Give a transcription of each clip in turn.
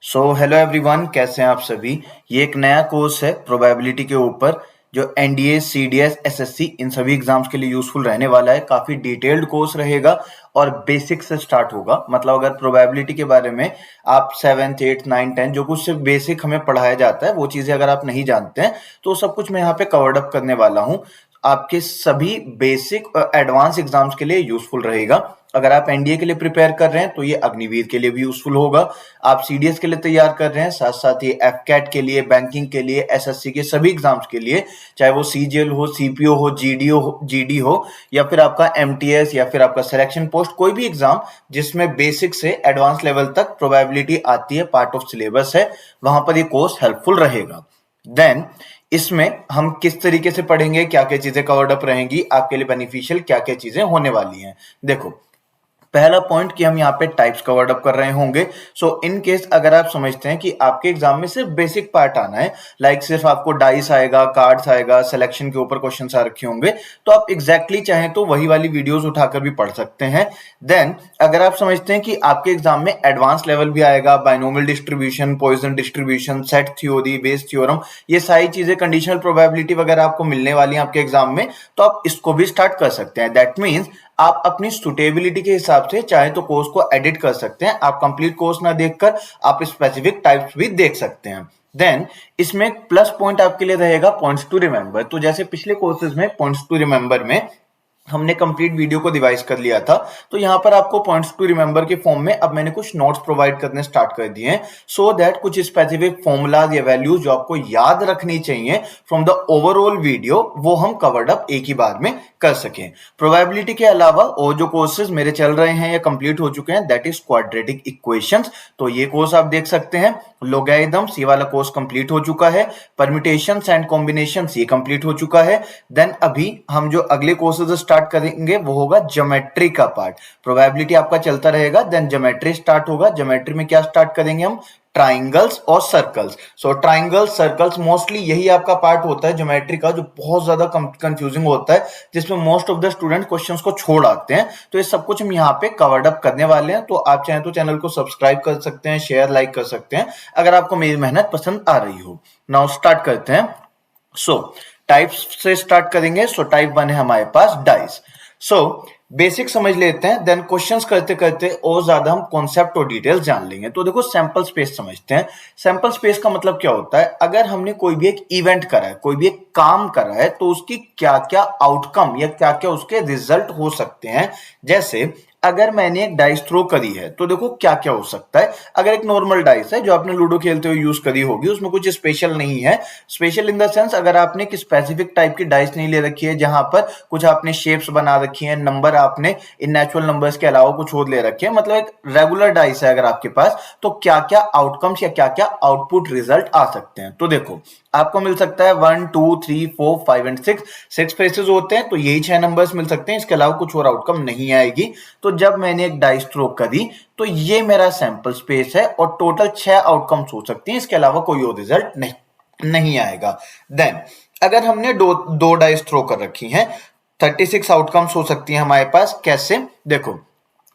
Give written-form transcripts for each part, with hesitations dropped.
So hello everyone, कैसे हैं आप सभी। ये एक नया कोर्स है प्रोबेबिलिटी के ऊपर जो एनडीए, सीडीएस, एसएससी इन सभी एग्जाम्स के लिए यूजफुल रहने वाला है। काफी डिटेल्ड कोर्स रहेगा और बेसिक से स्टार्ट होगा। मतलब अगर प्रोबेबिलिटी के बारे में आप 7th 8th 9th 10th जो कुछ सिर्फ बेसिक हमें पढ़ाया जाता है वो चीजें अगर आप नहीं जानते हैं तो सब कुछ मैं यहाँ पे कवर्ड अप करने वाला हूँ। आपके सभी बेसिक और एडवांस एग्जाम्स के लिए यूजफुल रहेगा। अगर आप एनडीए के लिए प्रिपेयर कर रहे हैं तो ये अग्निवीर के लिए भी यूजफुल होगा। आप सीडीएस के लिए तैयार कर रहे हैं, साथ साथ ये एफकैट के लिए, बैंकिंग के लिए, एसएससी के सभी एग्जाम्स के लिए, चाहे वो सीजीएल हो, सीपीओ हो, जीडी हो या फिर आपका एमटीएस या फिर आपका सिलेक्शन पोस्ट, कोई भी एग्जाम जिसमें बेसिक से एडवांस लेवल तक प्रोबेबिलिटी आती है, पार्ट ऑफ सिलेबस है, वहां पर ये कोर्स हेल्पफुल रहेगा। देन इसमें हम किस तरीके से पढ़ेंगे, क्या क्या चीजें कवर्ड अप रहेंगी, आपके लिए बेनिफिशियल क्या क्या चीजें होने वाली हैं। देखो, पहला पॉइंट कि हम यहाँ पे टाइप्स कवर्ड अप कर रहे होंगे। सो इन केस अगर आप समझते हैं कि आपके एग्जाम में सिर्फ बेसिक पार्ट आना है, लाइक सिर्फ आपको डाइस आएगा, कार्ड्स आएगा, सिलेक्शन के ऊपर क्वेश्चंस आ रखे होंगे, तो आप एग्जैक्टली चाहें तो वही वाली वीडियोस उठाकर भी पढ़ सकते हैं। देन अगर आप समझते हैं कि आपके एग्जाम में एडवांस लेवल भी आएगा, binomial distribution, Poisson distribution, set theory, Bayes theorem, ये सारी चीजें, कंडीशनल प्रोबेबिलिटी वगैरह आपको मिलने वाली है आपके एग्जाम में, तो आप इसको भी स्टार्ट कर सकते हैं। दैट मीन्स आप अपनी सुटेबिलिटी के हिसाब से चाहे तो कोर्स को एडिट कर सकते हैं। आप कंप्लीट कोर्स ना देखकर आप स्पेसिफिक टाइप्स भी देख सकते हैं। देन इसमें एक प्लस पॉइंट आपके लिए रहेगा पॉइंट्स टू रिमेंबर। तो जैसे पिछले कोर्सेज में पॉइंट्स टू रिमेंबर में हमने कंप्लीट वीडियो को डिवाइस कर लिया था, तो यहां पर आपको पॉइंट्स टू रिमेंबर के फॉर्म में अब मैंने कुछ नोट्स प्रोवाइड करने स्टार्ट कर दिए हैं, सो दैट कुछ स्पेसिफिक फॉर्मूलाज या वैल्यूज जो आपको याद रखनी चाहिए फ्रॉम द ओवरऑल वीडियो, वो हम कवर्ड अप एक ही बार में कर सकें। प्रोबेबिलिटी के अलावा और जो कोर्सेज मेरे चल रहे हैं या कंप्लीट हो चुके हैं, दैट इज क्वाड्रेटिक इक्वेशंस, तो ये कोर्स आप देख सकते हैं। लॉगरिथम्स, ये वाला कोर्स कंप्लीट हो चुका है। परम्यूटेशंस एंड कॉम्बिनेशंस, ये कंप्लीट हो चुका है। देन अभी हम जो अगले कोर्सेज स्टार्ट करेंगे वो होगा ज्योमेट्री का पार्ट। प्रोबेबिलिटी आपका चलता रहेगा, देन ज्योमेट्री स्टार्ट होगा। ज्योमेट्री में क्या स्टार्ट करेंगे हम? ट्राइंगल्स और सर्कल्स। सो ट्राइंगल्स, सर्कल्स, मोस्टली यही आपका पार्ट होता है ज्योमेट्री का जो बहुत ज्यादा कंफ्यूजिंग होता है, जिसमें most of the student questions को छोड़ आते हैं। तो ये सब कुछ हम यहाँ पे कवर्ड अप करने वाले हैं। तो आप चाहें तो चैनल को सब्सक्राइब कर सकते हैं, शेयर, लाइक कर सकते हैं अगर आपको मेरी मेहनत पसंद आ रही हो। नाउ स्टार्ट करते हैं। सो टाइप्स से स्टार्ट करेंगे। सो टाइप 1 है हमारे पास डाइस। सो बेसिक समझ लेते हैं, देन क्वेश्चंस करते करते और ज्यादा हम कॉन्सेप्ट और डिटेल्स जान लेंगे। तो देखो, सैंपल स्पेस समझते हैं। सैंपल स्पेस का मतलब क्या होता है? अगर हमने कोई भी एक इवेंट करा है, कोई भी एक काम करा है, तो उसकी क्या क्या आउटकम या क्या क्या उसके रिजल्ट हो सकते हैं। जैसे अगर मैंने एक डाइस थ्रो करी है तो देखो क्या क्या हो सकता है। अगर एक नॉर्मल डाइस है जो आपने लूडो खेलते हुए यूज करी होगी, उसमें कुछ स्पेशल नहीं है। स्पेशल इन द सेंस, अगर आपने एक स्पेसिफिक टाइप की डाइस नहीं ले रखी है जहां पर कुछ आपने शेप्स बना रखी हैं, नंबर आपने इन नेचुरल नंबर्स के अलावा कुछ और ले रखे हैं, मतलब एक रेगुलर डाइस है अगर आपके पास, तो क्या क्या आउटकम्स या क्या क्या आउटपुट रिजल्ट आ सकते हैं। तो देखो, आपको मिल सकता है 1 2 3 4 5 एंड 6 फेसेस होते हैं, तो यही 6 नंबर्स मिल सकते हैं, इसके अलावा कुछ और आउटकम नहीं आएगी। तो जब मैंने एक डाइस थ्रो करी तो ये मेरा सैंपल स्पेस है और टोटल 6 आउटकम्स हो सकती हैं, इसके अलावा कोई और रिजल्ट नहीं आएगा। देन अगर हमने दो डाइस थ्रो कर रखी हैं, 36 आउटकम्स हो सकती हैं हमारे पास। कैसे? देखो,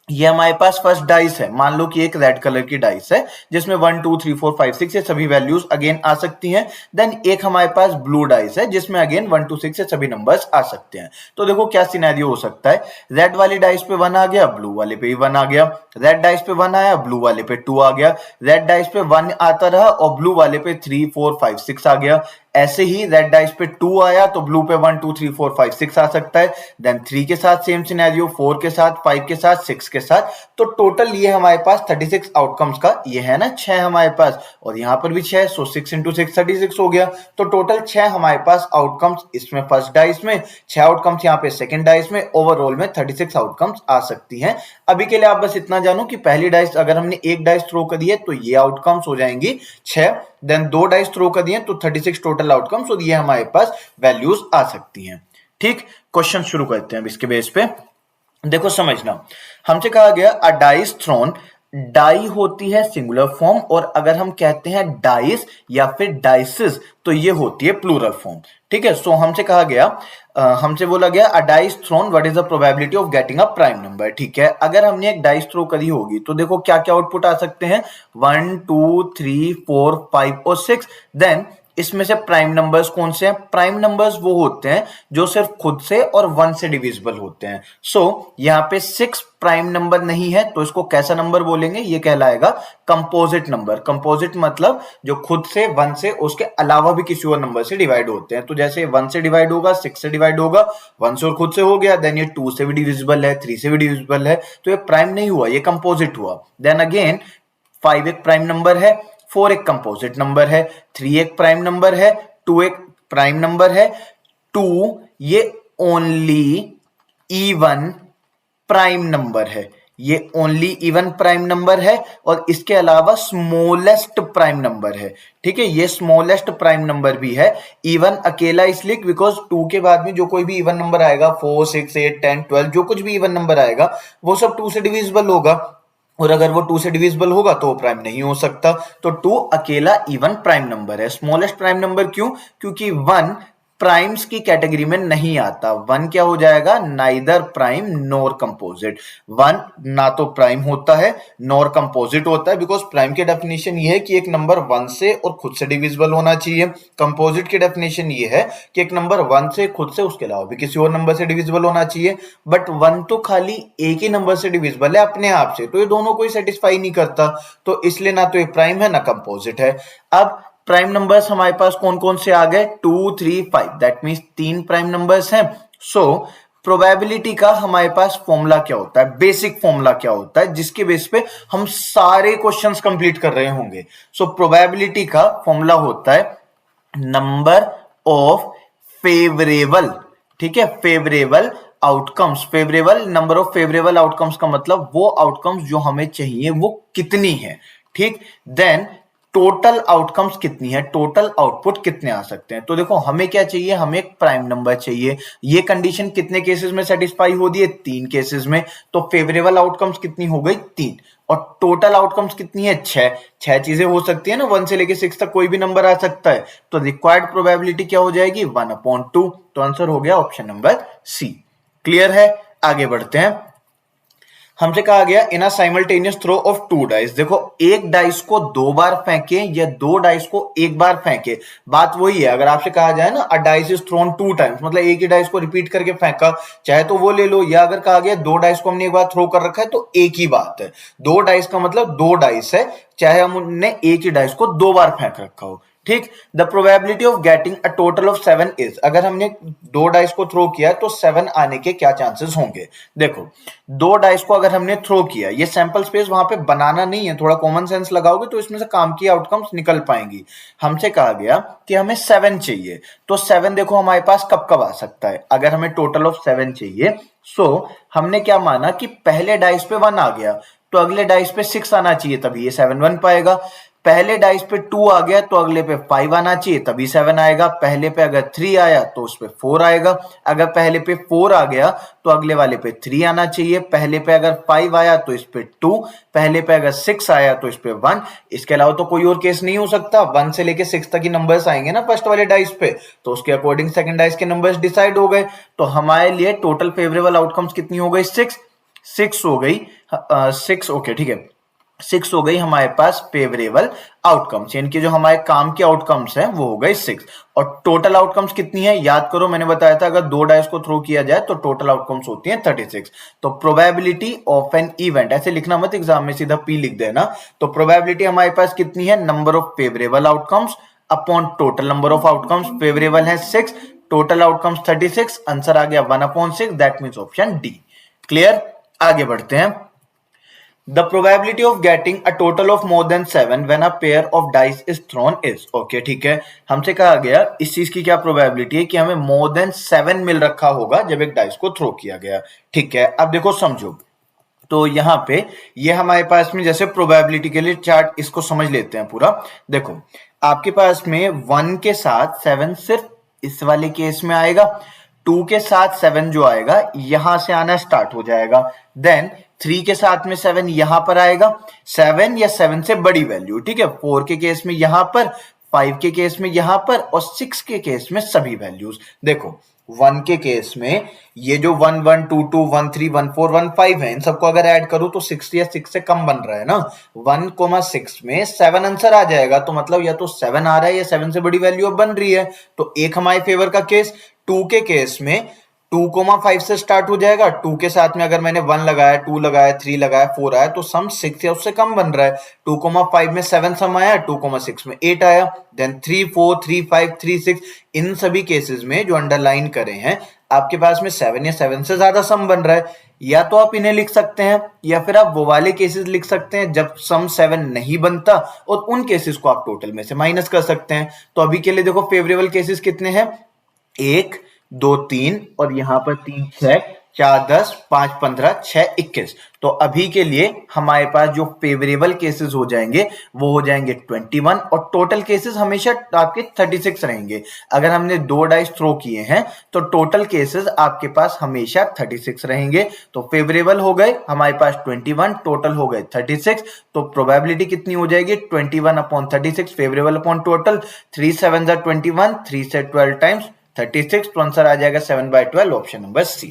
ये हमारे पास फर्स्ट डाइस है। मान लो कि एक रेड कलर की डाइस है जिसमें 1 2 3 4 5 6 ये सभी वैल्यूज अगेन आ सकती हैं। देन एक हमारे पास ब्लू डाइस है जिसमें अगेन 1 2 6 से सभी नंबर्स आ सकते हैं। तो देखो क्या सिनेरियो हो सकता है। रेड वाली डाइस पे 1 आ गया, ब्लू वाले पे भी 1 आ गया। रेड डाइस पे 1 आया, ब्लू वाले पे 2 आ गया। रेड डाइस पे 1 आता रहा और ब्लू वाले पे 3 4 5 6 आ गया। ऐसे ही रेड डाइस पे 2 आया तो ब्लू पे 1 2 3 4 5 6 आ सकता है। देन 3 के साथ सेम सिनेरियो, 4 के साथ, 5 के साथ, 6 के साथ। तो टोटल ये हमारे पास 36 आउटकम्स का ये है ना, 6 हमारे पास, और यहां पर भी 6, सो 6 इंटू 6 36 हो गया। तो टोटल 6 हमारे पास आउटकम्स इसमें फर्स्ट डाइस में, 6 आउटकम्स यहाँ पे सेकंड डाइस में, ओवरऑल में 36 आउटकम्स आ सकती हैं। अभी के लिए आप बस इतना जानो कि पहली डाइस अगर हमने एक डाइस थ्रो कर दी है तो ये आउटकम्स हो जाएंगी 6। देन 2 डाइस थ्रो कर दिए तो 36 टोटल आउटकम्स, और ये हमारे पास वैल्यूज आ सकती हैं। ठीक, क्वेश्चन शुरू करते हैं अब इसके बेस पे। देखो समझना, हमसे कहा गया अ डाइस थ्रोन डाई होती है सिंगुलर फॉर्म, और अगर हम कहते हैं डाइस या फिर डाइसिस तो ये होती है प्लूरल फॉर्म। ठीक है, सो हमसे बोला गया a dice thrown what is the probability of getting a prime number. ठीक है, अगर हमने एक डाइस थ्रो करी होगी तो देखो क्या क्या आउटपुट आ सकते हैं, 1 2 3 4 5 और 6। देन इसमें से प्राइम नंबर्स कौन से हैं? प्राइम नंबर्स वो होते हैं जो सिर्फ खुद से और 1 से डिविजिबल होते हैं। सो यहाँ पे 6 प्राइम नंबर नहीं है तो इसको कैसा नंबर बोलेंगे? ये कहलाएगा कंपोजिट नंबर। कंपोजिट मतलब जो खुद से, 1 से, उसके अलावा भी किसी और नंबर से डिवाइड होते हैं। तो जैसे 1 से डिवाइड होगा, 6 से डिवाइड होगा, 1 से और खुद से हो गया, देन ये 2 से भी डिविजिबल है, 3 से भी डिविजिबल है, तो ये प्राइम नहीं हुआ, ये कंपोजिट हुआ। देन अगेन 5 एक प्राइम नंबर है, 4 एक कंपोजिट नंबर है, 3 एक प्राइम नंबर है, 2 एक प्राइम नंबर है, 2 ये ओनली इवन प्राइम नंबर है, ये ओनली इवन प्राइम नंबर है, और इसके अलावा स्मॉलेस्ट प्राइम नंबर है। ठीक है, ये स्मॉलेस्ट प्राइम नंबर भी है। इवन अकेला इसलिए बिकॉज 2 के बाद में जो कोई भी इवन नंबर आएगा, 4 6 8 10 12, जो कुछ भी इवन नंबर आएगा वो सब 2 से डिविजिबल होगा, और अगर वो 2 से डिविजिबल होगा तो वो प्राइम नहीं हो सकता। तो 2 अकेला इवन प्राइम नंबर है। स्मॉलेस्ट प्राइम नंबर क्यों? क्योंकि 1 प्राइम्स की कैटेगरी में नहीं आता। 1 क्या हो जाएगा? Neither prime nor composite. 1 ना तो प्राइम होता है नॉर कंपोजिट होता है, बिकॉज प्राइम की डेफिनेशन ये है कि एक नंबर 1 से और खुद से डिविजिबल होना चाहिए। कंपोजिट की डेफिनेशन ये है कि एक नंबर 1 से, खुद से, उसके अलावा भी किसी और नंबर से डिविजिबल होना चाहिए। बट 1 तो खाली एक ही नंबर से डिविजिबल है अपने आप से, तो ये दोनों को सेटिस्फाई नहीं करता, तो इसलिए ना तो ये प्राइम है ना कंपोजिट है। अब प्राइम नंबर्स हमारे पास कौन कौन से आ गए? 2 3 5, दैट मीन्स 3 प्राइम नंबर्स हैं। सो प्रोबेबिलिटी का हमारे पास फॉर्मूला क्या होता है, बेसिक फॉर्मूला क्या होता है, जिसके बेस पे हम सारे क्वेश्चंस कंप्लीट कर रहे होंगे। सो प्रोबेबिलिटी का फॉर्मूला होता है नंबर ऑफ फेवरेबल, ठीक है, favourable outcomes. Favourable, number of favourable outcomes का मतलब वो आउटकम्स जो हमें चाहिए वो कितनी है। ठीक, देन टोटल आउटकम्स कितनी है, टोटल आउटपुट कितने आ सकते हैं। तो देखो हमें क्या चाहिए, हमें एक प्राइम नंबर चाहिए। ये कंडीशन कितने केसेस में सेटिस्फाई होती है? 3 केसेस में। तो फेवरेबल आउटकम्स कितनी हो गई? 3। और टोटल आउटकम्स कितनी है? 6। 6 चीजें हो सकती है ना, 1 से लेके 6 तक कोई भी नंबर आ सकता है। तो रिक्वायर्ड प्रोबेबिलिटी क्या हो जाएगी? 1/2। तो आंसर हो गया ऑप्शन नंबर सी। क्लियर है? आगे बढ़ते हैं। हमसे कहा गया in a simultaneous throw of 2 dice. देखो एक डाइस को 2 बार फेंके या 2 डाइस को 1 बार फेंके, बात वही है। अगर आपसे कहा जाए ना अ डाइस इज थ्रोन 2 टाइम्स, मतलब एक ही डाइस को रिपीट करके फेंका, चाहे तो वो ले लो, या अगर कहा गया 2 डाइस को हमने एक बार थ्रो कर रखा है तो एक ही बात है। 2 डाइस का मतलब 2 डाइस है, चाहे हमने एक ही डाइस को 2 बार फेंक रखा हो। ठीक, the probability of getting a total of 7 is, अगर हमने 2 डाइस को थ्रो किया तो 7 आने के क्या चांसेस होंगे। देखो 2 डाइस को अगर हमने थ्रो किया, ये सैंपल स्पेस वहां पे बनाना नहीं है, थोड़ा कॉमन सेंस लगाओगे तो इसमें से काम की आउटकम्स निकल पाएंगी। हमसे कहा गया कि हमें 7 चाहिए, तो 7 देखो हमारे पास कब कब आ सकता है, अगर हमें टोटल ऑफ 7 चाहिए। सो हमने क्या माना कि पहले डाइस पे 1 आ गया तो अगले डाइस पे 6 आना चाहिए, तभी ये 7 1 पाएगा। पहले डाइस पे 2 आ गया तो अगले पे 5 आना चाहिए, तभी 7 आएगा। पहले पे अगर 3 आया तो उस पे 4 आएगा। अगर पहले पे 4 आ गया तो अगले वाले पे 3 आना चाहिए। पहले पे अगर 5 आया तो इस पे 2, पहले पे अगर 6 आया तो इस पे 1। इसके अलावा तो कोई और केस नहीं हो सकता। 1 से लेके 6 तक ही नंबर्स आएंगे ना फर्स्ट वाले डाइस पे, तो उसके अकॉर्डिंग सेकंड डाइस के नंबर्स डिसाइड हो गए। तो हमारे लिए टोटल फेवरेबल आउटकम्स कितनी हो गई? 6 हो गई। 6 ओके, ठीक है, 6 हो गई हमारे पास फेवरेबल आउटकम्स, यानी कि जो हमारे काम के आउटकम्स हैं वो हो गए 6। और टोटल आउटकम्स कितनी है? याद करो मैंने बताया था अगर 2 डाइस को थ्रो किया जाए तो टोटल आउटकम्स होती हैं 36। तो प्रोबेबिलिटी ऑफ एन इवेंट, ऐसे लिखना मत एग्जाम में, सीधा पी लिख देना। तो प्रोबेबिलिटी हमारे पास कितनी है? Number of favourable outcomes upon total number of outcomes. Favourable है 6, टोटल आउटकम्स 36, आंसर आ गया 1/6, that means option D. Clear? आगे बढ़ते हैं। The probability of getting a total of more than 7 when a pair of dice is thrown is, okay, ठीक है, हमसे कहा गया इस चीज की क्या प्रोबेबिलिटी है कि हमें more than 7 मिल रखा होगा जब एक डाइस को थ्रो किया गया। ठीक है, अब देखो समझो, तो यहां पे ये हमारे पास में जैसे प्रोबेबिलिटी के लिए चार्ट, इसको समझ लेते हैं पूरा। देखो आपके पास में 1 के साथ 7 सिर्फ इस वाले केस में आएगा, 2 के साथ 7 जो आएगा यहां से आना स्टार्ट हो जाएगा, देन 3 के साथ में 7 यहां पर आएगा, 7 या 7 से बड़ी वैल्यू, ठीक है। 4 के केस में यहां पर, 5 के केस में यहां पर, और 6 के केस में सभी वैल्यूज। देखो 1 के केस में ये जो 1 1 2 2 1 3 1 4 1 5 है, इन सबको अगर ऐड करूं तो 6 या 6 से कम बन रहा है ना। 1,6 में 7 आंसर आ जाएगा, तो मतलब या तो 7 आ रहा है या 7 से बड़ी वैल्यू अब बन रही है, तो एक हमारे फेवर का केस। 2 के केस में 2,5 से स्टार्ट हो जाएगा, 2 के साथ में अगर मैंने 1 लगाया, 2 लगाया, 3 लगाया, 4 आया, तो सम 6 या उससे कम बन रहा है। 2,5 में 7 सम आया, 2,6 में 8 आया, देन 3 4 3 5 3 6। इन सभी केसेस में जो अंडरलाइन करे हैं आपके पास में 7 या 7 से ज्यादा सम बन रहा है। या तो आप इन्हें लिख सकते हैं या फिर आप वो वाले केसेस लिख सकते हैं जब सम 7 नहीं बनता, और उन केसेस को आप टोटल में से माइनस कर सकते हैं। तो अभी के लिए देखो फेवरेबल केसेस कितने हैं, 1 2 3, और यहां पर 3 6 4 10 5 15 6 21। तो अभी के लिए हमारे पास जो फेवरेबल केसेस हो जाएंगे वो हो जाएंगे 21, और टोटल केसेस हमेशा आपके 36 रहेंगे। अगर हमने 2 डाइस थ्रो किए हैं तो टोटल केसेस आपके पास हमेशा 36 रहेंगे। तो फेवरेबल हो गए हमारे पास 21, टोटल हो गए 36। तो प्रोबेबिलिटी कितनी हो जाएगी, 21/36 फेवरेबल अपॉन टोटल। 3 7 21, 3 से 12 टाइम्स 36, तो आंसर आ जाएगा 7/12, ऑप्शन नंबर सी।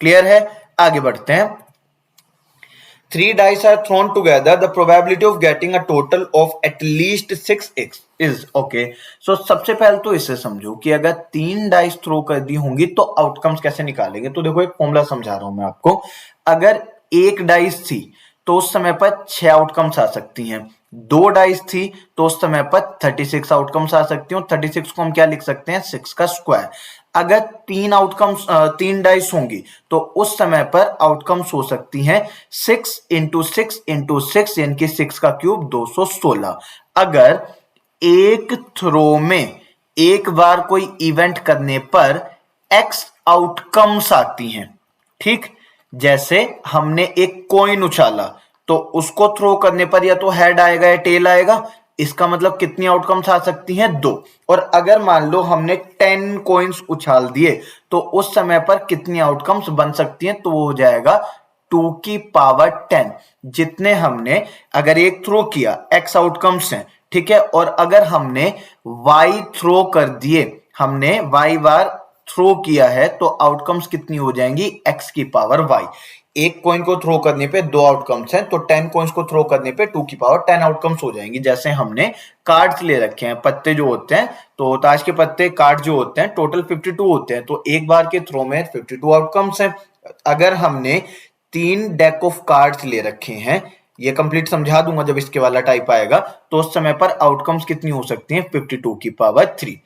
क्लियर है, आगे बढ़ते हैं। 3 dice are thrown together, the probability of getting a total of at least 6x is okay. So सबसे पहले तो इसे समझो कि अगर 3 डाइस थ्रो कर दी होंगी तो आउटकम्स कैसे निकालेंगे। तो देखो एक फॉर्मूला समझा रहा हूं मैं आपको। अगर एक डाइस थी तो उस समय पर 6 आउटकम्स आ सकती हैं, 2 डाइस थी तो उस समय पर 36 आउटकम्स आ सकती हैं, 36 को हम क्या लिख सकते हैं, 6 का स्क्वायर। अगर 3 डाइस होंगी तो उस समय पर आउटकम्स हो सकती हैं 6 इंटू 6 इंटू 6, यानी कि 6 का क्यूब 216। अगर एक थ्रो में एक बार कोई इवेंट करने पर x आउटकम्स आती हैं, ठीक, जैसे हमने एक कॉइन उछाला तो उसको थ्रो करने पर या तो हेड आएगा या टेल आएगा, इसका मतलब कितनी आउटकम्स आ सकती हैं, 2। और अगर मान लो हमने 10 कॉइन्स उछाल दिए तो उस समय पर कितनी आउटकम्स बन सकती हैं, तो वो हो जाएगा 2 की पावर 10। जितने हमने अगर एक थ्रो किया x आउटकम्स हैं, ठीक है, और अगर हमने y थ्रो कर दिए, हमने y बार थ्रो किया है, तो आउटकम्स कितनी हो जाएंगी, x की पावर y। एक कॉइन को थ्रो करने पे 2 आउटकम्स हैं, तो 10 कॉइन्स को थ्रो करने पे 2 की पावर 10 आउटकम्स हो जाएंगी। जैसे हमने कार्ड्स ले रखे हैं, पत्ते जो होते हैं, तो ताश के पत्ते कार्ड जो होते हैं टोटल 52 होते हैं, तो एक बार के थ्रो में 52 आउटकम्स हैं। अगर हमने 3 डेक ऑफ कार्ड्स ले रखे हैं, ये कंप्लीट समझा दूंगा जब इसके वाला टाइप आएगा, तो उस समय पर आउटकम्स कितनी हो सकती हैं, 52 की पावर 3।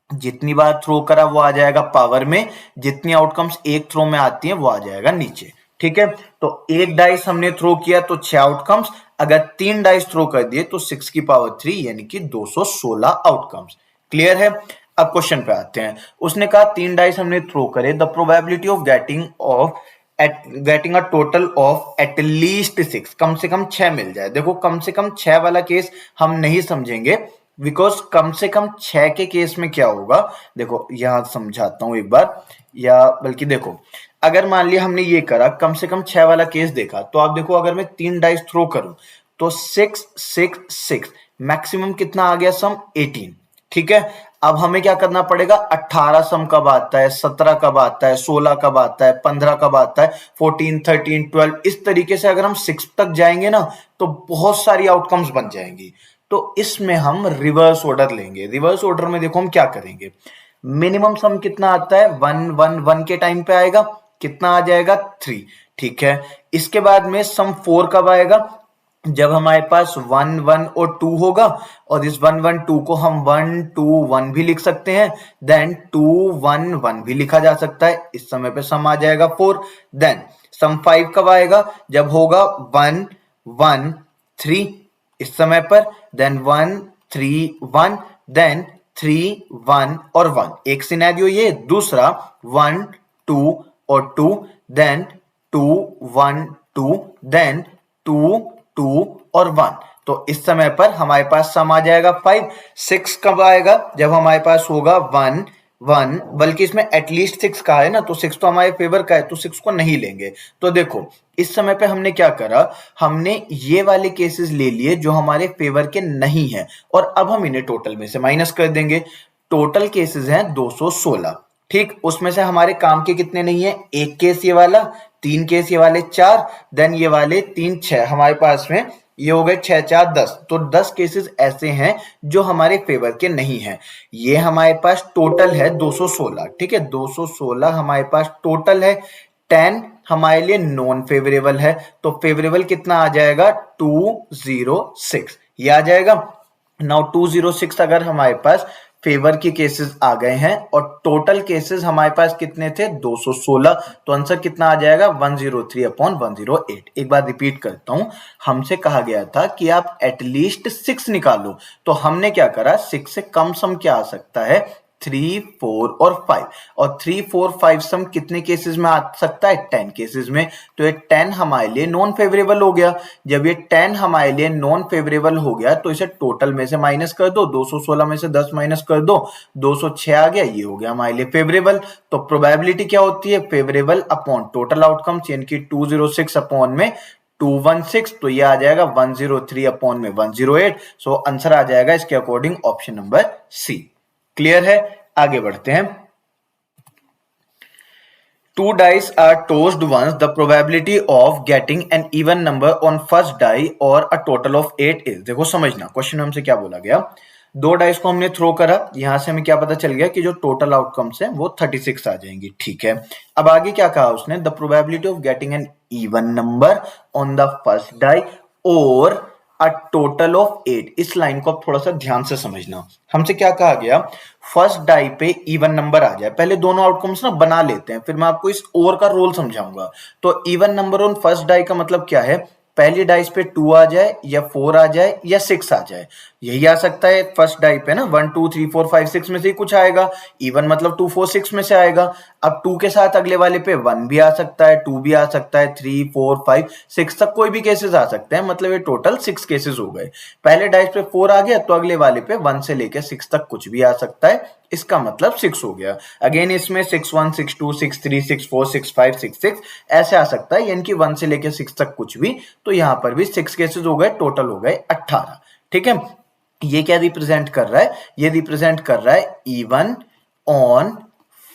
जितनी बार थ्रो करा वो आ जाएगा पावर में, जितनी आउटकम्स एक थ्रो में आती हैं वो आ जाएगा नीचे, ठीक है। तो एक डाइस हमने थ्रो किया तो 6 आउटकम्स, अगर 3 डाइस थ्रो कर दिए तो 6 की पावर 3 यानी कि 216 आउटकम्स। क्लियर है, अब क्वेश्चन पे आते हैं। उसने कहा 3 डाइस हमने थ्रो करे, the probability of getting a total of at least 6, कम से कम 6 मिल जाए। देखो कम से कम 6 वाला केस हम नहीं समझेंगे, बिकॉज कम से कम 6 के केस में क्या होगा, देखो यहां समझाता हूं एक बार, या बल्कि देखो अगर मान लिया हमने ये करा, कम से कम 6 वाला केस देखा, तो आप देखो अगर मैं 3 डाइस थ्रो करूं तो 6 6 6, मैक्सिमम कितना आ गया सम, 18, ठीक है। अब हमें क्या करना पड़ेगा, 18 सम कब आता है, 17 कब आता है, 16 कब आता है, 15 कब आता है, 14 13 12, इस तरीके से अगर हम 6 तक जाएंगे ना तो बहुत सारी आउटकम्स बन जाएंगी। तो इसमें हम रिवर्स ऑर्डर लेंगे। रिवर्स ऑर्डर में देखो हम क्या करेंगे, मिनिमम सम कितना आता है, 1 1 1 के टाइम पे आएगा, कितना आ जाएगा, 3, ठीक है। इसके बाद में सम 4 कब आएगा, जब हमारे पास 1 1 और 2 होगा, और इस 1 1 2 को हम 1 2 1 भी लिख सकते हैं, देन 2 1 1 भी लिखा जा सकता है, इस समय पे सम आ जाएगा 4। देन सम 5 कब आएगा, जब होगा 1 1 3 इस समय पर, देन 1 3 1, देन 3 1 और 1, एक सिनेरियो ये। दूसरा 1 2 और 2, देन 2 1 2, देन 2 2 और 1, तो इस समय पर हमारे पास सम आ जाएगा 5। 6 कब आएगा, जब हमारे पास होगा 1 वन, बल्कि इसमें एटलीस्ट 6 का है ना, तो 6 तो हमारे फेवर का है, तो 6 को नहीं लेंगे। तो देखो इस समय पे हमने क्या करा, हमने ये वाले केसेस ले लिए जो हमारे फेवर के नहीं है, और अब हम इन्हें टोटल में से माइनस कर देंगे। टोटल केसेस हैं 216। ठीक, उसमें से हमारे काम के कितने नहीं है, एक केस ये वाला, तीन केस ये वाले चार, देन ये वाले तीन छह हमारे पास में, ये हो गए छह चार 10। तो 10 केसेस ऐसे हैं जो हमारे फेवर के नहीं है। ये हमारे पास टोटल है 216। ठीक है, 216 हमारे पास टोटल है। 10 हमारे लिए नॉन फेवरेबल है, तो फेवरेबल कितना आ जाएगा, 206 ये आ जाएगा। नाउ 206 अगर हमारे पास फेवर के केसेस आ गए हैं और टोटल केसेस हमारे पास कितने थे, 216, तो आंसर कितना आ जाएगा, 103 अपॉन 108। एक बार रिपीट करता हूं, हमसे कहा गया था कि आप एटलीस्ट 6 निकालो, तो हमने क्या करा, 6 से कम सम क्या आ सकता है, 3, 4 और 5, और 3, 4, 5 सम कितने केसेस में आ सकता है, 10 केसेस में। तो ये 10 हमारे लिए नॉन फेवरेबल हो गया। जब ये 10 हमारे लिए नॉन फेवरेबल हो गया तो इसे टोटल में से माइनस कर दो, 216 में से 10 माइनस कर दो, 206 आ गया, ये हो गया हमारे लिए फेवरेबल। तो प्रोबेबिलिटी क्या होती है, फेवरेबल अपॉन टोटल आउटकम्स, यानी कि 206 अपॉन में 216, तो ये आ जाएगा 103 अपॉन में 108। सो आंसर आ जाएगा इसके according option number C. Clear है, आगे बढ़ते हैं। Two dice are tossed once. The probability of getting an even number on first die or a total of 8 is, देखो समझना क्वेश्चन में हमसे क्या बोला गया, दो डाइस को हमने थ्रो करा, यहां से हमें क्या पता चल गया कि जो टोटल आउटकम्स है वो 36 आ जाएंगी। ठीक है, अब आगे क्या कहा उसने, the probability of getting an even number on the first die और अ टोटल ऑफ 8। इस लाइन को आप थोड़ा सा ध्यान से समझना, हमसे क्या कहा गया, फर्स्ट डाई पे इवन नंबर आ जाए, पहले दोनों आउटकम्स ना बना लेते हैं, फिर मैं आपको इस और का रोल समझाऊंगा। तो even number on first die का मतलब क्या है, पहली डाइस पे 2 आ जाए या 4 आ जाए या 6 आ जाए, यही आ सकता है फर्स्ट डाई पे ना, 1 2 3 4 5 6 में से ही कुछ आएगा। इवन मतलब 2 4 6 में से आएगा। अब 2 के साथ अगले वाले पे 1 भी आ सकता है, 2 भी आ सकता है, 3 4 5 6 तक कोई भी केसेस आ सकते हैं, मतलब ये टोटल 6 केसेस हो गए। पहले डाइस पे 4 आ गया तो अगले वाले पे 1 से लेकर 6 तक कुछ भी आ सकता है, इसका मतलब 6 हो गया। अगेन इसमें 6 1 6 2 6 3 6 4 6 5 6 6 ऐसे आ सकता है, यानी कि 1 से लेकर 6 तक कुछ भी, तो यहां पर भी 6 केसेस हो गए, टोटल हो गए 18। ठीक है, ये क्या रिप्रेजेंट कर रहा है, ये रिप्रेजेंट कर रहा है इवन ऑन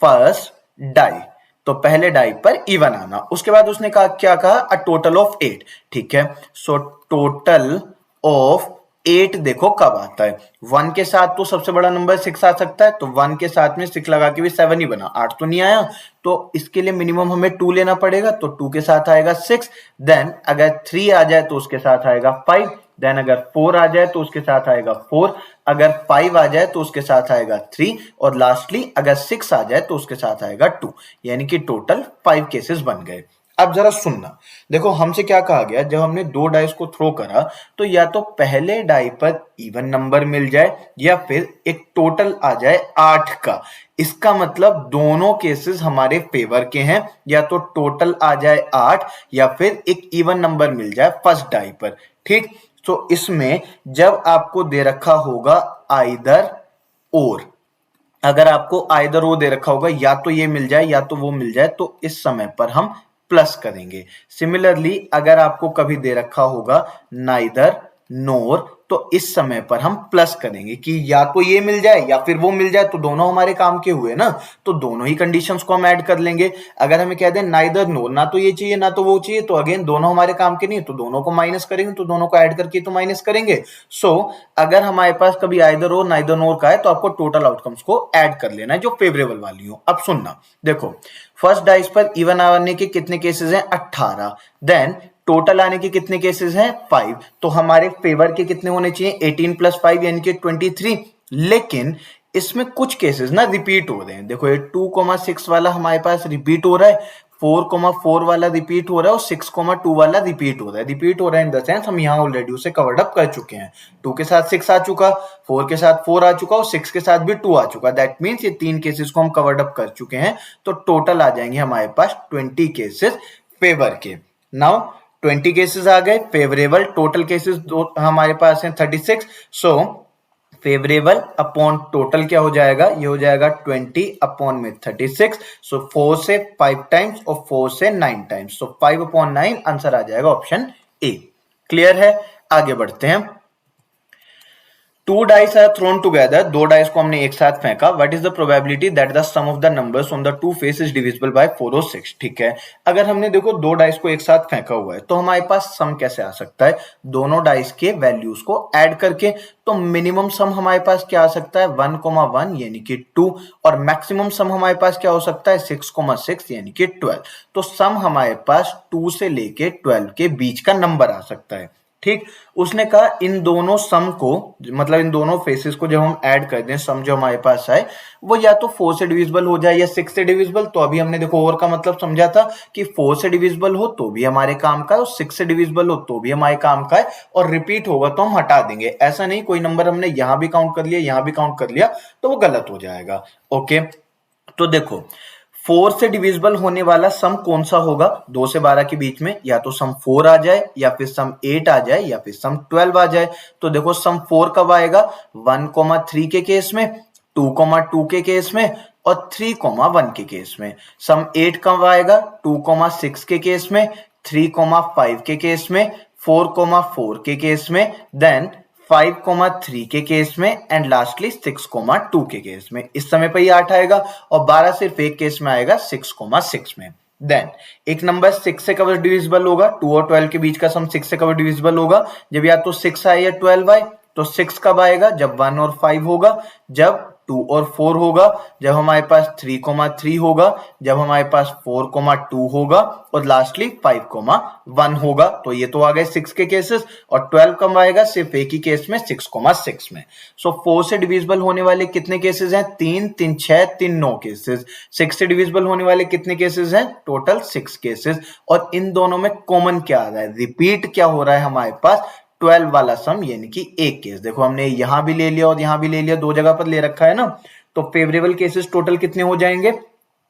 फर्स्ट डाई, तो पहले डाई पर इवन आना। उसके बाद उसने कहा, क्या कहा, अ टोटल ऑफ 8। ठीक है, सो टोटल ऑफ 8 देखो कब आता है, 1 के साथ तो सबसे बड़ा नंबर 6 आ सकता है, तो 1 के साथ में 6 लगा के भी 7 ही बना, 8 तो नहीं आया, तो इसके लिए मिनिमम हमें 2 लेना पड़ेगा, तो 2 के साथ आएगा 6, देन अगर 3 आ जाए तो उसके साथ आएगा 5, देन अगर 4 आ जाए तो उसके साथ आएगा 4, अगर 5 आ जाए तो उसके साथ आएगा 3, और लास्टली अगर 6 आ जाए तो उसके साथ आएगा 2, यानी कि टोटल 5 केसेस बन गए। अब जरा सुनना, देखो हमसे क्या कहा गया, जब हमने दो डाइस को थ्रो करा तो या तो पहले डाई पर इवन नंबर मिल जाए या फिर एक टोटल आ जाए 8 का। इसका मतलब दोनों केसेस हमारे फेवर के हैं, या तो टोटल आ जाए 8 या फिर एक इवन नंबर मिल जाए फर्स्ट डाई पर। ठीक, तो इसमें जब आपको दे रखा होगा आइदर और, अगर आपको आइदर वो दे रखा होगा, या तो ये मिल जाए या तो वो मिल जाए, तो इस समय पर हम प्लस करेंगे। सिमिलरली अगर आपको कभी दे रखा होगा नाइदर नोर, तो इस समय पर हम प्लस करेंगे कि या तो ये मिल जाए या फिर वो मिल जाए, तो दोनों हमारे काम के हुए ना, तो दोनों ही कंडीशंस को हम ऐड कर लेंगे। अगर हमें कह दें नाइदर नोर, ना तो ये चाहिए ना तो वो चाहिए, तो अगेन दोनों हमारे काम के नहीं, तो दोनों को माइनस करेंगे, तो दोनों को ऐड करके तो माइनस करेंगे। सो अगर हमारे पास कभी आइदर और नाइदर नोर का है तो आपको टोटल आउटकम्स को ऐड कर लेना है जो फेवरेबल वाली हो। अब सुनना, देखो फर्स्ट डाइस पर इवन आने के कितने केसेस हैं, 18, देन टोटल आने के कितने केसेस हैं, 5, तो हमारे फेवर के कितने होने चाहिए, 18 प्लस 5 यानी कि 23। लेकिन इसमें कुछ केसेस ना रिपीट हो रहे हैं, देखो ये 2,6 वाला हमारे पास रिपीट हो रहा है, 4,4 वाला रिपीट हो रहा है, और 6,2 वाला रिपीट हो रहा है। रिपीट हो रहा है इन द सेंस हम यहाँ ऑलरेडी उसे कवर्ड अप कर चुके हैं। 2 के साथ 6 आ चुका, 4 के साथ 4 आ चुका और 6 के साथ भी 2 आ चुका, दैट मीन्स ये 3 केसेस को हम कवर्ड अप कर चुके हैं, तो टोटल आ जाएंगे हमारे पास 20 केसेस फेवर के। नाउ 20 केसेस आ गए फेवरेबल, टोटल केसेस हमारे पास हैं 36। सो फेवरेबल अपॉन टोटल क्या हो जाएगा, ये हो जाएगा 20 अपॉन में 36, सो 4 से 5 टाइम्स और 4 से 9 टाइम्स, सो 5 अपॉन 9 आंसर आ जाएगा ऑप्शन ए। क्लियर है, आगे बढ़ते हैं। Two dice are thrown together, दो डाइस को हमने एक साथ फेंका, what is the probability that the sum of the numbers on the two face is divisible by 4 और 6। ठीक है, अगर हमने देखो दो डाइस को एक साथ फेंका हुआ है तो हमारे पास सम कैसे आ सकता है, दोनों डाइस के वैल्यूज को ऐड करके। तो मिनिमम सम हमारे पास क्या आ सकता है 1,1 यानी कि 2, और मैक्सिमम सम हमारे पास क्या हो सकता है 6,6 यानी कि 12। तो सम हमारे पास 2 से लेके 12 के बीच का नंबर आ सकता है। ठीक, उसने कहा इन दोनों सम को, मतलब इन दोनों फेसेस को जब हम ऐड कर दें, सम जो हमारे पास आए वो या तो 4 से डिविजिबल हो जाए या 6 से डिविजिबल। तो अभी हमने देखो और का मतलब समझा था कि 4 से डिविजिबल हो तो भी हमारे काम का है और 6 से डिविजिबल हो तो भी हमारे काम का है, और रिपीट होगा तो हम हटा देंगे। ऐसा नहीं कोई नंबर हमने यहां भी काउंट कर लिया यहां भी काउंट कर लिया तो वो गलत हो जाएगा। ओके, तो देखो 4 से डिविजिबल होने वाला सम कौन सा होगा 2 से 12 के बीच में, या तो सम 4 आ जाए या फिर सम 8 आ जाए या फिर सम 12 आ जाए। तो देखो सम 4 कब आएगा 1,3 के केस में, 2,2 के केस में और 3,1 के केस में। सम 8 कब आएगा 2,6 के केस में, 3,5 के केस में, 4,4 के केस में, देन 5,3 के केस में एंड लास्टली 6,2 के केस में। इस समय पर ये 8 आएगा और 12 सिर्फ एक केस में आएगा 6,6 में। देन एक नंबर 6 से कब डिविजिबल होगा, 2 और 12 के बीच का सम 6 से कब डिविजिबल होगा, जब या तो 6 आए या 12 आए। तो 6 कब आएगा जब 1 और 5 होगा, जब 2 और 4 होगा, जब हमारे पास 3,3 होगा, जब हमारे पास 4,2 होगा और लास्टली 5,1 होगा। तो ये तो आ गए 6 के केसेस। और 12 कब आएगा सिर्फ एक ही केस में 6,6 में। सो 4 से डिविजिबल होने वाले कितने केसेस हैं 3, 3 6, 3 9 केसेस। 6 से डिविजिबल होने वाले कितने केसेस हैं टोटल 6 केसेस। और इन दोनों में कॉमन क्या आ रहा है, रिपीट क्या हो रहा है हमारे पास 12 वाला सम, यानी कि एक केस। देखो हमने यहां भी ले लिया और यहां भी ले लिया, दो जगह पर ले रखा है ना। तो फेवरेबल केसेस टोटल कितने हो जाएंगे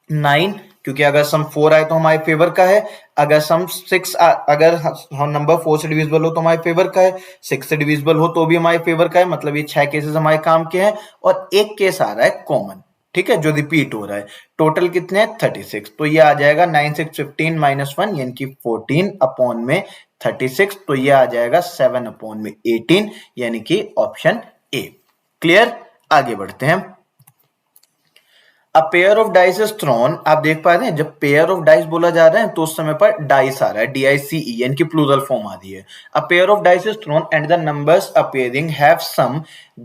9, क्योंकि अगर सम 4 आए तो हमारे फेवर का है, अगर सम 6 अगर हम नंबर 4 से डिविजिबल हो तो हमारे फेवर का है, 6 से डिविजिबल हो तो भी हमारे फेवर का है। मतलब ये 6 केसेस हमारे काम के हैं और एक केस आ रहा है कॉमन, ठीक है, जो रिपीट हो रहा है। टोटल कितने हैं 36। तो ये आ जाएगा 9 6 15 -1 यानी कि 14 अपॉन में 36। तो ये आ जाएगा 7 अपॉन में 18 यानी कि ऑप्शन ए। क्लियर, आगे बढ़ते हैं। अ pair of dice is throne, आप देख पा रहे हैं जब पेयर ऑफ डाइस बोला जा रहा है तो उस समय पर डाइस आ रहा है, DICE यानी कि प्लूरल फॉर्म आ रही है। A pair of dice is thrown and the numbers appearing have sum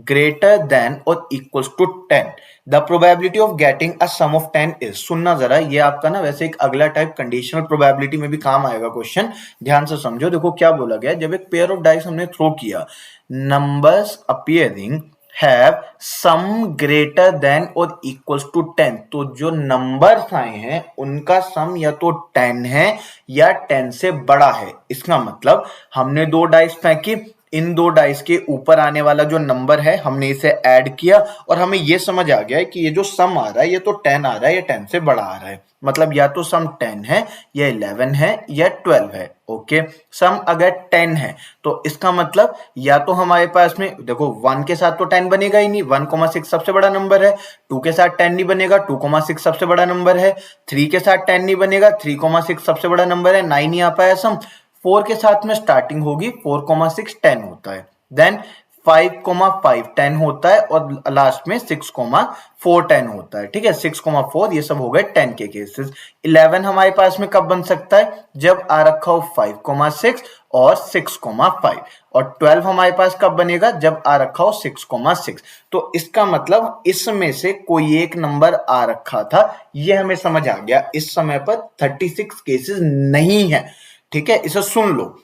greater than or equals to 10, the probability of getting a sum of 10 is. सुनना जरा, ये आपका ना वैसे एक अगला टाइप कंडीशनल प्रोबेबिलिटी में भी काम आएगा क्वेश्चन, ध्यान से समझो। देखो क्या बोला गया, जब एक पेयर ऑफ डाइस हमने थ्रो किया, numbers appearing have sum greater than or equals to 10, तो जो नंबर्स आए हैं उनका सम या तो 10 है या 10 से बड़ा है। इसका मतलब हमने दो डाइस फेंकी, इन दो डाइस के ऊपर आने वाला जो नंबर है हमने इसे ऐड किया और हमें यह समझ आ गया है कि ये जो सम आ रहा है ये तो 10 आ रहा है, ये 10 से बड़ा आ रहा है। मतलब या तो सम 10 है या 11 है या 12 है। ओके, सम अगर 10 है तो इसका मतलब या तो हमारे पास में देखो 1 के साथ तो 10 बनेगा ही नहीं, 1,6 सबसे बड़ा नंबर है। 2 के साथ 10 नहीं बनेगा, 2,6 सबसे बड़ा नंबर है। 3 के साथ 10 नहीं बनेगा, 3,6 सबसे बड़ा नंबर है, 9 ही आ पाया सम। 4 के साथ में स्टार्टिंग होगी, 4,6 10 होता है, देन 5,5 10 होता है और लास्ट में 6,4 10 होता है। ठीक है, 6,4 ये सब हो गए 10 के केसेस। 11 हमारे पास में कब बन सकता है जब आ रखा हो 5,6 और 6,5, और 12 हमारे पास कब बनेगा जब आ रखा हो 6,6। तो इसका मतलब इसमें से कोई एक नंबर आ रखा था, ये हमें समझ आ गया। इस समय पर 36 केसेस नहीं है, ठीक है, इसे सुन लो।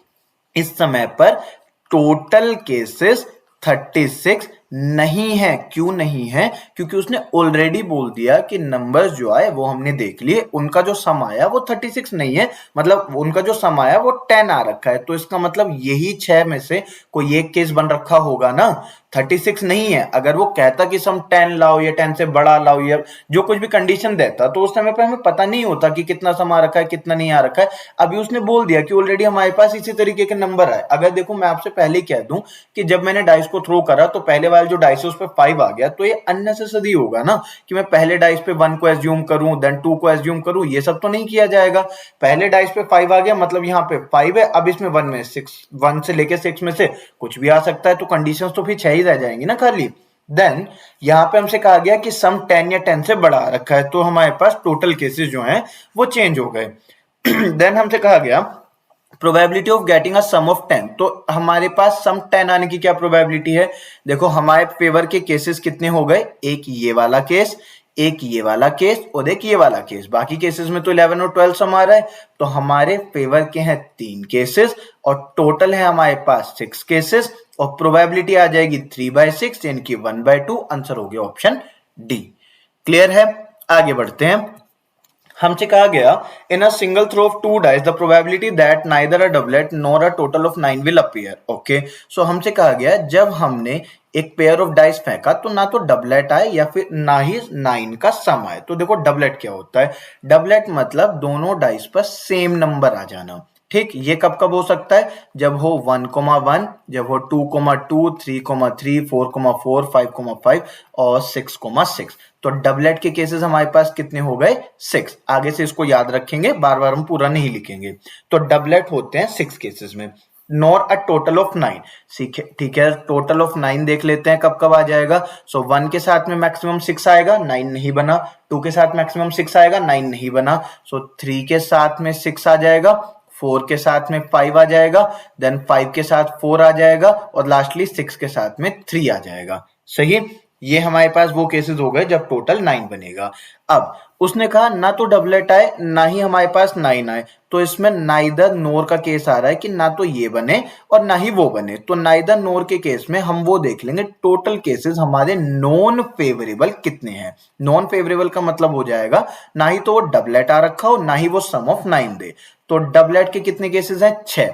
इस समय पर टोटल केसेस 36 नहीं है। क्यों नहीं है, क्योंकि उसने ऑलरेडी बोल दिया कि नंबर्स जो आए वो हमने देख लिए, उनका जो सम आया वो 36 नहीं है, मतलब उनका जो सम आया वो 10 आ रखा है। तो इसका मतलब यही 6 में से कोई एक केस बन रखा होगा ना, 36 नहीं है। अगर वो कहता कि सम 10 लाओ या 10 से बड़ा लाओ या जो कुछ भी कंडीशन देता तो उस समय पर हमें पता नहीं होता कि कितना सम आ रखा है कितना नहीं आ रखा है। अभी उसने बोल दिया कि ऑलरेडी हमारे पास इसी तरीके के नंबर आए। अगर देखो मैं आपसे पहले कह दूं कि जब मैंने डाइस को थ्रो करा तो पहले वाला वाला जो डाइस है उस पे 5 आ गया, तो ये अननेसेसरी होगा ना कि मैं पहले डाइस पे 1 को एज्यूम करूं देन 2 को एज्यूम करूं, ये सब तो नहीं किया जाएगा। पहले डाइस पे 5 आ गया मतलब यहाँ पे 5 है, अब इसमें 1 में 6, 1 से लेके 6 में से कुछ भी आ सकता है, तो कंडीशंस तो फिर 6 ही रह जाएंगी ना खाली। देन यहाँ पे हमसे कहा गया कि सम 10 या 10 से बड़ा रखा है, तो हमारे पास टोटल केसेस जो हैं वो चेंज हो गए। देन हमसे कहा गया probability of getting a sum of 10, तो हमारे पास सम 10 आने की क्या प्रोबेबिलिटी है? देखो हमारे फेवर के केसेस कितने हो गए, एक ये वाला केस, एक ये वाला केस और एक ये वाला केस, बाकी केसेस में तो 11 और 12 सम आ रहा है, तो हमारे फेवर के हैं 3 केसेस और टोटल है हमारे पास 6 केसेस और प्रोबेबिलिटी आ जाएगी 3/6 यानी कि 1/2। आंसर हो गया ऑप्शन डी। क्लियर है? आगे बढ़ते हैं। हमसे कहा गया in a single throw of 2 dice the probability that neither a doublet nor a total of 9 will appear. Okay, so हमसे कहा गया जब हमने एक पेयर ऑफ डाइस फेंका तो ना तो डबलेट आए या फिर ना ही 9 का सम आए। तो देखो डबलेट क्या होता है, डबलेट मतलब दोनों डाइस पर सेम नंबर आ जाना। ठीक, ये कब कब हो सकता है? जब हो 1,1, जब हो 2,2, 3,3, 4,4, 5,5 और 6,6। तो डबलेट के केसेस हमारे पास कितने हो गए? 6। आगे से इसको याद रखेंगे, बार बार हम पूरा नहीं लिखेंगे। तो डबलेट होते हैं 6 केसेस में, नॉर अ टोटल ऑफ 9। ठीक है, टोटल ऑफ 9 देख लेते हैं कब कब आ जाएगा। सो 1 के साथ में मैक्सिमम 6 आएगा, 9 नहीं बना। 2 के साथ मैक्सिमम 6 आएगा, 9 नहीं बना। सो 3 के साथ में 6 आ जाएगा, 4 के साथ में 5 आ जाएगा, देन 5 के साथ 4 आ जाएगा और लास्टली 6 के साथ में 3 आ जाएगा। सही, ये हमारे पास वो केसेस हो गए जब टोटल 9 बनेगा। अब उसने कहा ना तो डबलेट आए ना ही हमारे पास 9 आए, तो इसमें नाइदर नोर का केस आ रहा है कि ना तो ये बने और ना ही वो बने। तो नाइदर नोर के केस में हम वो देख लेंगे टोटल केसेस हमारे नॉन फेवरेबल कितने हैं। नॉन फेवरेबल का मतलब हो जाएगा ना ही तो वो डबलेट आ रखा हो ना ही वो सम ऑफ 9 दे। तो डबलेट के कितने केसेस हैं? 6।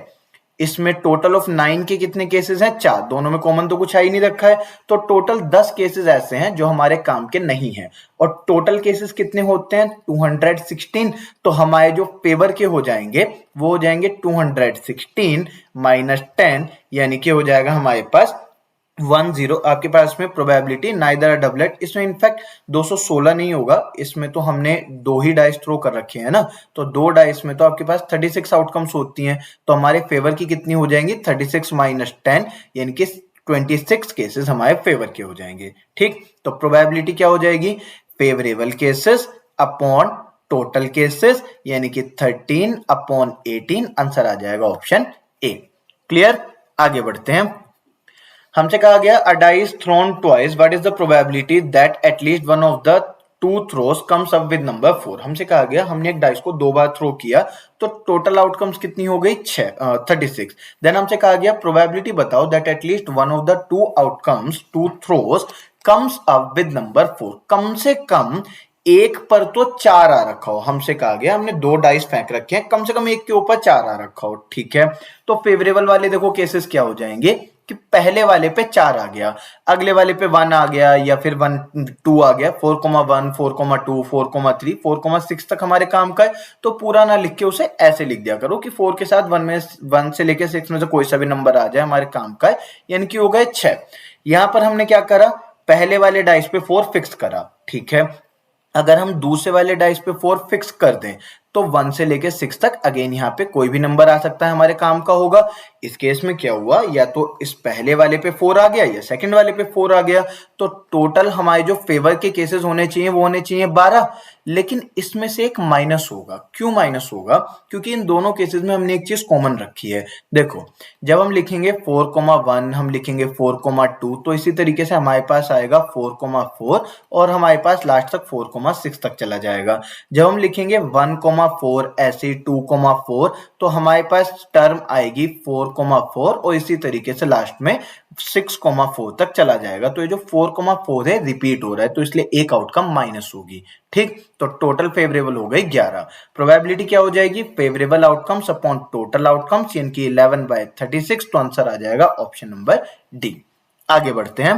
इसमें टोटल ऑफ 9 के कितने केसेस हैं? 4। दोनों में कॉमन तो कुछ आ ही नहीं रखा है, तो टोटल 10 केसेस ऐसे हैं जो हमारे काम के नहीं हैं। और टोटल केसेस कितने होते हैं? 216। तो हमारे जो फेवर के हो जाएंगे वो हो जाएंगे 216 माइनस 10 यानी कि हो जाएगा हमारे पास 10। आपके पास में प्रोबेबिलिटी नाइदर डबलेट, इसमें इनफैक्ट 216 नहीं होगा, इसमें तो हमने 2 ही डाइस थ्रो कर रखे हैं ना, तो 2 डाइस में तो आपके पास 36 आउटकम्स होती हैं, तो हमारे फेवर की कितनी हो जाएंगी? 36 माइनस 10 यानी कि 26 केसेस हमारे फेवर के हो जाएंगे। ठीक, तो प्रोबेबिलिटी क्या हो जाएगी? Favourable cases upon total cases यानी कि 13/18। आंसर आ जाएगा ऑप्शन ए। क्लियर? आगे बढ़ते हैं। हमसे कहा गया a dice thrown twice, what is the probability that at least one of the 2 throws comes up with number 4। हमसे कहा गया हमने एक डाइस को 2 बार थ्रो किया तो टोटल आउटकम्स कितनी हो गई? 36। देन हमसे कहा गया प्रोबेबिलिटी बताओ that at least one of the 2 outcomes 2 throws comes up with number 4। कम से कम एक पर तो 4 आ रखा हो। हमसे कहा गया हमने 2 डाइस फेंक रखे हैं, कम से कम एक के ऊपर 4 आ रखा हो। ठीक है, तो फेवरेबल वाले देखो केसेस क्या हो जाएंगे कि पहले वाले पे 4 आ गया, अगले वाले पे 1 आ गया या फिर 1 2 आ गया, 4,1 4,2 4,3 4,6 तक हमारे काम का है। तो पूरा ना लिख के उसे ऐसे लिख दिया करो कि 4 के साथ 1 से लेके 6 में से कोई सा भी नंबर आ जाए हमारे काम का है, यानी कि हो गए 6। यहां पर हमने क्या करा? पहले वाले डाइस पे 4 फिक्स करा। ठीक है, अगर हम दूसरे वाले डाइस पे 4 फिक्स कर दें तो 1 से लेके 6 तक अगेन यहाँ पे कोई भी नंबर आ सकता है, हमारे काम का होगा। इस केस में क्या हुआ, या तो इस पहले वाले पे 4 आ गया या सेकंड वाले पे 4 आ गया, तो टोटल हमारे जो फेवर के केसेस होने चाहिए वो होने चाहिए 12। लेकिन इसमें से एक माइनस होगा। क्यों माइनस होगा? क्योंकि इन दोनों केसेस में हमने एक चीज कॉमन रखी है। देखो, जब हम लिखेंगे 4,1 हम लिखेंगे 4,2, तो इसी तरीके से हमारे पास आएगा 4,4 और हमारे पास लास्ट तक 4,6 तक चला जाएगा। जब हम लिखेंगे 1,4 ऐसे 2,4 तो हमारे पास टर्म आएगी 4,4 और इसी तरीके से लास्ट में 6,4 तक चला जाएगा। तो ये जो 4,4 है रिपीट हो रहा है, तो इसलिए एक आउटकम माइनस होगी। ठीक, तो टोटल फेवरेबल हो गई 11। प्रोबेबिलिटी क्या हो जाएगी? Favourable outcomes upon total outcomes यानी कि 11/36। तो आंसर आ जाएगा ऑप्शन नंबर डी। आगे बढ़ते हैं।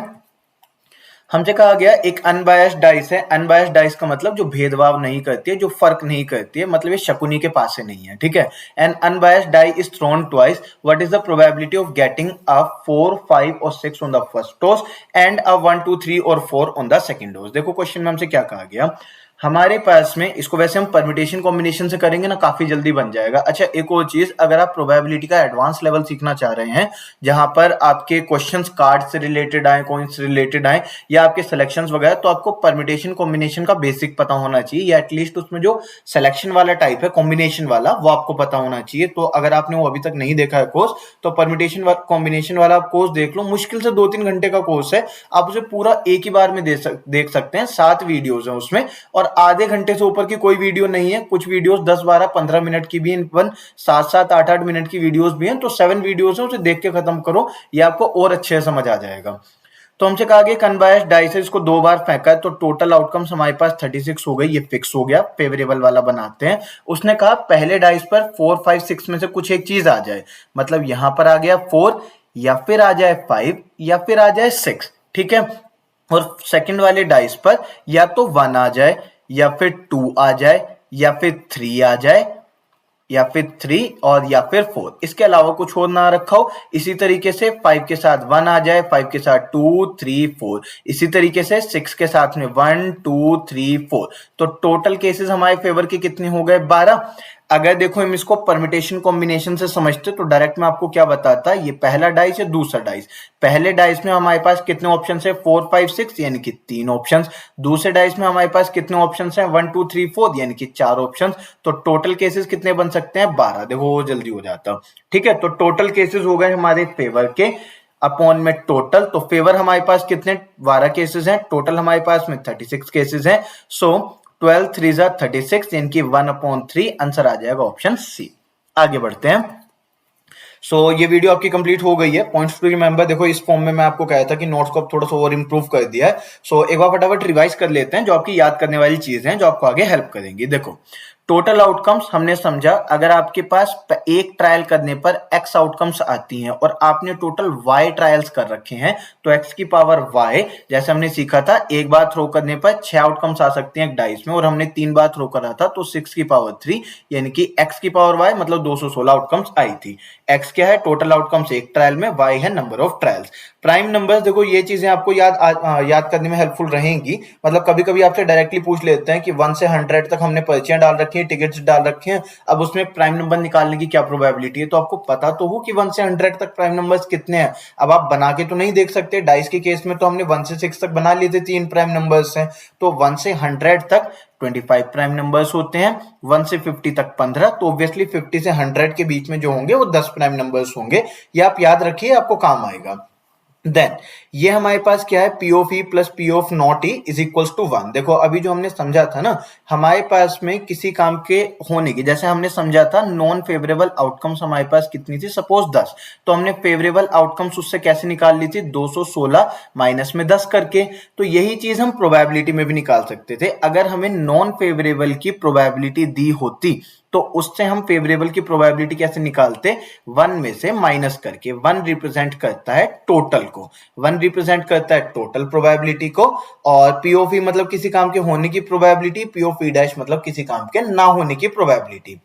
हमसे कहा गया एक अनबायस्ड डाइस है। अनबायस्ड डाइस का मतलब जो भेदभाव नहीं करती है, जो फर्क नहीं करती है, मतलब ये शकुनी के पास से नहीं है, ठीक है। An unbiased die is thrown twice, what is the probability of getting a 4, 5 और 6 on the first toss and a 1, 2, 3 और 4 ऑन द सेकंड टॉस। देखो क्वेश्चन में हमसे क्या कहा गया, हमारे पास में इसको वैसे हम परम्यूटेशन कॉम्बिनेशन से करेंगे ना, काफी जल्दी बन जाएगा। अच्छा एक और चीज, अगर आप प्रोबेबिलिटी का एडवांस लेवल सीखना चाह रहे हैं जहां पर आपके क्वेश्चंस कार्ड से रिलेटेड आए, कॉइन्स से रिलेटेड आए या आपके सिलेक्शंस वगैरह, तो आपको परम्यूटेशन कॉम्बिनेशन का बेसिक पता होना चाहिए, या एटलीस्ट उसमें जो सिलेक्शन वाला टाइप है कॉम्बिनेशन वाला वो आपको पता होना चाहिए। तो अगर आपने वो अभी तक नहीं देखा है कोर्स, तो परम्यूटेशन कॉम्बिनेशन वाला आप कोर्स देख लो। मुश्किल से 2-3 घंटे का कोर्स है, आप उसे पूरा एक ही बार में देख सकते हैं। 7 वीडियोज है उसमें, और आधे घंटे से ऊपर की कोई वीडियो नहीं है। कुछ वीडियोस 10, 12, 15 मिनट की भी है, 7, 8, 8 मिनट की वीडियोस भी हैं। तो 7 वीडियोस है, उसे देख के खत्म करो, ये आपको और अच्छे से समझ आ जाएगा। तो हमसे कहा गया अनबायस्ड डाइस है, इसको 2 बार फेंका है, तो टोटल आउटकम्स हमारे पास 36 हो गई। ये फिक्स हो गया, फेवरेबल वाला बनाते हैं। उसने कहा पहले डाइस पर 4, 5, 6 में से कुछ एक चीज आ जाए, मतलब यहां पर आ गया 4, या फिर आ जाए 5, या फिर आ जाए 6, ठीक है। और सेकंड वाले डाइस पर या तो 1 आ जाए, या फिर 2 आ जाए, या फिर 3 आ जाए, या फिर 3 और या फिर 4, इसके अलावा कुछ और ना रखा हो। इसी तरीके से 5 के साथ 1 आ जाए, 5 के साथ 2, 3, 4, इसी तरीके से 6 के साथ में 1, 2, 3, 4। तो टोटल केसेस हमारे फेवर के कितने हो गए, 12। अगर देखो हम इसको परम्यूटेशन कॉम्बिनेशन से समझते तो डायरेक्ट मैं आपको क्या बताता, ये पहला डाइस या दूसरा डाइस। पहले डाइस में हमारे पास कितने ऑप्शन है, 4, 5, 6 यानी कि 3 ऑप्शन। दूसरे डाइस में हमारे पास कितने ऑप्शन है, 1, 2, 3, 4 यानी कि 4 ऑप्शन। तो टोटल केसेस कितने बन सकते हैं, 12। देखो वो जल्दी हो जाता, ठीक है। तो टोटल केसेस हो गए हमारे फेवर के अपॉन में टोटल। तो फेवर हमारे पास कितने, 12 केसेस हैं, टोटल हमारे पास में 36 केसेस हैं। सो 12 3 36 यानी कि 1/3 आंसर आ जाएगा ऑप्शन सी। आगे बढ़ते हैं। ये वीडियो आपकी कंप्लीट हो गई है। पॉइंट्स टू रिमेंबर, देखो इस फॉर्म में मैं आपको कहा था कि नोट्स को थोड़ा सा और इंप्रूव कर दिया है। एक बार फटाफट रिवाइज कर लेते हैं जो आपकी याद करने वाली चीज है, जो आपको आगे हेल्प करेंगी। देखो टोटल आउटकम्स हमने समझा, अगर आपके पास एक ट्रायल करने पर x आउटकम्स आती हैं और आपने टोटल y ट्रायल्स कर रखे हैं, तो x की पावर y, जैसे हमने सीखा था एक बार थ्रो करने पर 6 आउटकम्स आ सकते हैं एक डाइस में, और हमने 3 बार थ्रो करा था तो 6 की पावर 3 यानी कि x की पावर y मतलब 216 आउटकम्स आई थी। x क्या है, टोटल आउटकम्स एक ट्रायल में, y है number of trials. Prime numbers, देखो ये चीजें आपको याद करने में हेल्पफुल रहेंगी। मतलब कभी कभी आपसे डायरेक्टली पूछ लेते हैं कि 1 से 100 तक हमने पर्चियां डाल रखी हैं, टिकट्स डाल रखे हैं, अब उसमें प्राइम नंबर निकालने की क्या प्रोबेबिलिटी है। तो आपको पता तो हो कि 1 से 100 तक प्राइम नंबर्स कितने हैं। अब आप बना के तो नहीं देख सकते, डाइस के केस में तो हमने 1 से 6 तक बना लिए थे, 3 प्राइम नंबर्स हैं। तो 1 से 100 तक 25 प्राइम नंबर्स होते हैं, 1 से 50 तक 15। तो ऑब्वियसली 50 से 100 के बीच में जो होंगे वो 10 प्राइम नंबर्स होंगे। ये आप याद रखिए, आपको काम आएगा। देन ये हमारे पास क्या है, P of E plus P of not E is equals to 1। देखो अभी जो हमने समझा था ना, हमारे पास में किसी काम के होने की, जैसे हमने समझा था नॉन फेवरेबल आउटकम्स हमारे पास कितनी थी, सपोज 10, तो हमने फेवरेबल आउटकम्स उससे कैसे निकाल ली थी, 216 माइनस में 10 करके। तो यही चीज हम प्रोबेबिलिटी में भी निकाल सकते थे। अगर हमें नॉन फेवरेबल की प्रोबेबिलिटी दी होती तो उससे हम फेवरेबल की प्रोबेबिलिटी कैसे निकालते, 1 में से माइनस करके। 1 रिप्रेजेंट करता है टोटल को, 1 रिप्रेजेंट करता है टोटल प्रोबेबिलिटी को, और पीओफी मतलब किसी काम के होने की प्रोबेबिलिटी, पीओफी डैश मतलब किसी काम के ना होने की प्रोबेबिलिटी।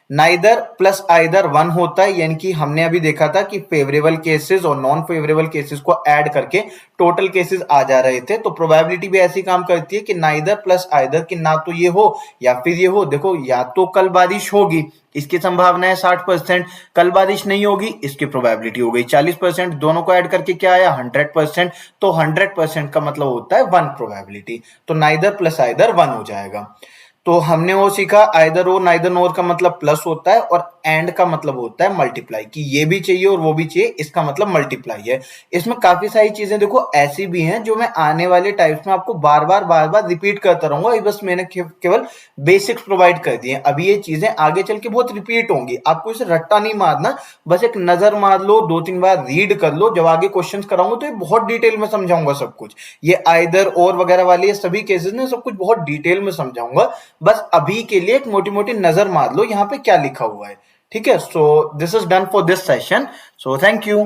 नाइदर प्लस आइदर 1 होता है, यानी कि हमने अभी देखा था कि फेवरेबल केसेस और नॉन फेवरेबल केसेस को ऐड करके टोटल केसेस आ जा रहे थे। तो प्रोबेबिलिटी भी ऐसी काम करती है कि नाइदर प्लस आइदर, कि ना तो ये हो या फिर ये हो। देखो या तो कल बारिश होगी, इसकी संभावना है 60%, कल बारिश नहीं होगी, इसकी प्रोबेबिलिटी हो गई 40%, दोनों को ऐड करके क्या आया, 100%। तो 100% का मतलब होता है 1 प्रोबेबिलिटी। तो नाइदर प्लस आइदर 1 हो जाएगा। तो हमने वो सीखा, आइदर और नाइदर नोर का मतलब प्लस होता है, और एंड का मतलब होता है मल्टीप्लाई, कि ये भी चाहिए और वो भी चाहिए, इसका मतलब मल्टीप्लाई है। इसमें काफी सारी चीजें देखो ऐसी भी हैं जो मैं आने वाले टाइप्स में आपको बार बार रिपीट करता रहूंगा। बस मैंने केवल बेसिक्स प्रोवाइड कर दिए। अभी ये चीजें आगे चल के बहुत रिपीट होंगी, आपको इसे रट्टा नहीं मारना, बस एक नजर मार लो, 2-3 बार रीड कर लो। जब आगे क्वेश्चन कराऊंगा तो ये बहुत डिटेल में समझाऊंगा सब कुछ। ये आइदर और वगैरह वाले ये सभी केसेस में सब कुछ बहुत डिटेल में समझाऊंगा। बस अभी के लिए एक मोटी मोटी नजर मार लो यहाँ पे क्या लिखा हुआ है, ठीक है। So this is done for this session, so thank you.